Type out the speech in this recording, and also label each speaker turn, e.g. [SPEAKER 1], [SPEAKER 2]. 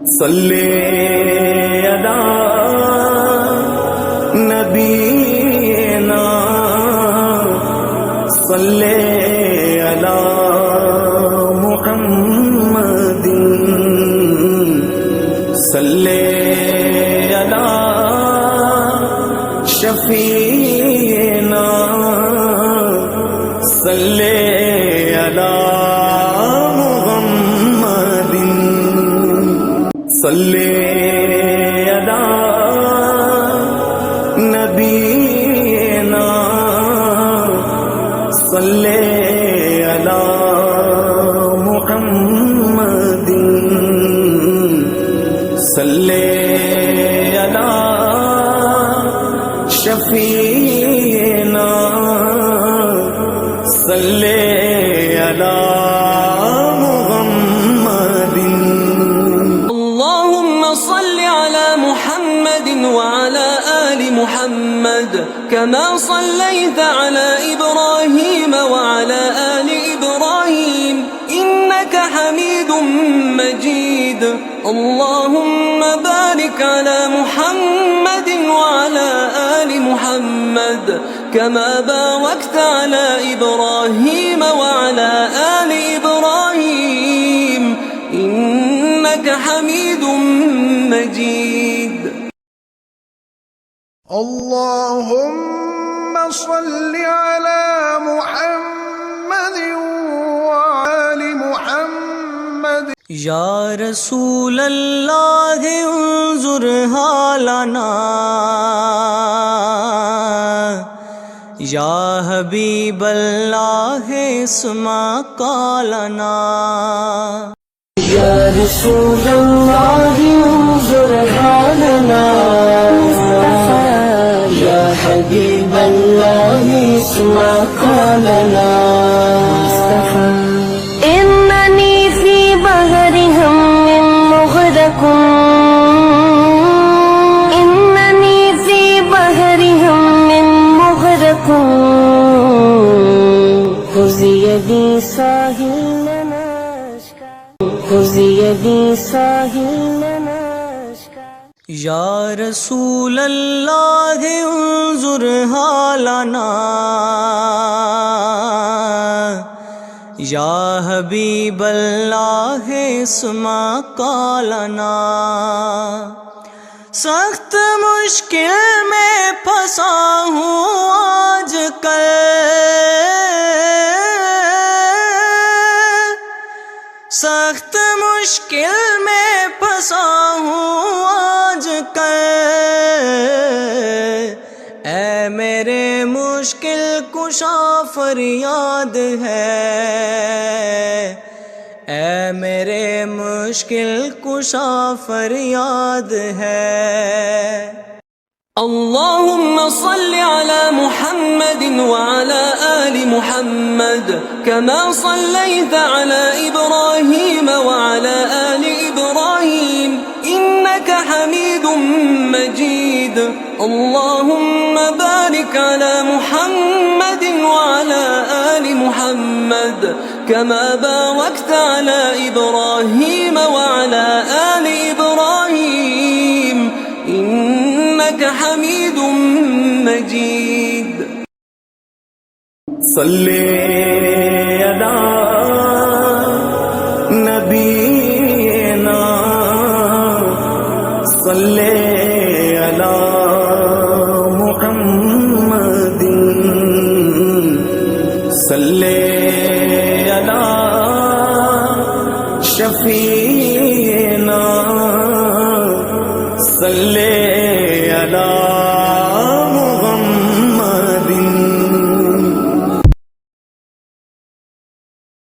[SPEAKER 1] सल्ले अला नबीना सल्ले अला मुहम्मदिन सल्ले अला शफीना सल्ले अला मुहम्मदिन सल्ले अला नबीना सल्ले अला मुहम्मदिन सल्ले अला शफीना सल्ले अला मुहम्मदिन।
[SPEAKER 2] अल्लाहुम्मा सल्लि अला मुहम्मदिन व अला आलि मुहम्मद कमा सल्लैत अला इब्राहीम व अला आलि इब्राहीम इन्नका हमीदुम मजीद। अल्लाहुम्मा बारिक अला मुहम्मदिन व अला आलि मुहम्मद कमा बारकत अला इब्राहीम व अला आलि इब्राहीम इन्नका हमीदुम मजीद।
[SPEAKER 3] अल्लाहुम्मा सल्लि अला मुहम्मद व आलि मुहम्मद।
[SPEAKER 2] या रसूल अल्लाह उन्जुर हालना या हबीब अल्लाह इस्मा कालना। या रसूल अल्लाह उन्जुर हालना या हबीब अल्लाह इस्मा कालना।
[SPEAKER 4] इन्ननी फी बहरि हम्मिन मुग़रक़ुन इन्ननी फी बहरि हम्मिन मुग़रक़ुन खुज़ी यदी साहिल नश्का खुज़ी यदी साहिल नश्का।
[SPEAKER 2] या रसूल अल्लाह उन्जुर हालना या हबीब अल्लाह इस्मा कालना। सख्त मुश्किल में फंसा हूँ आजकल सख्त मुश्किल में फंसा हूँ आजकल। ऐ मेरे मुश्किल कुशा फरियाद है ऐ मेरे मुश्किल कुशा फरियाद है। अल्लाहुम्मा सल्लि अला मुहम्मदिन व अला आलि मुहम्मद कमा सल्लैत अला इब्राहीम व अला आलि इब्राहीम इन्नका हमीदुम मजीद। अल्लाहुम्मा बारिक अला मुहम्मदिन व अला आलि मुहम्मद कमा बारकत अला इब्राहीम व अला आलि इब्राहीम इन्नका हमीदुम मजीद।
[SPEAKER 1] सल्ले अला नबीना सल्ले अला मुहम्मदिन सल्ले अला शफीना सल्ले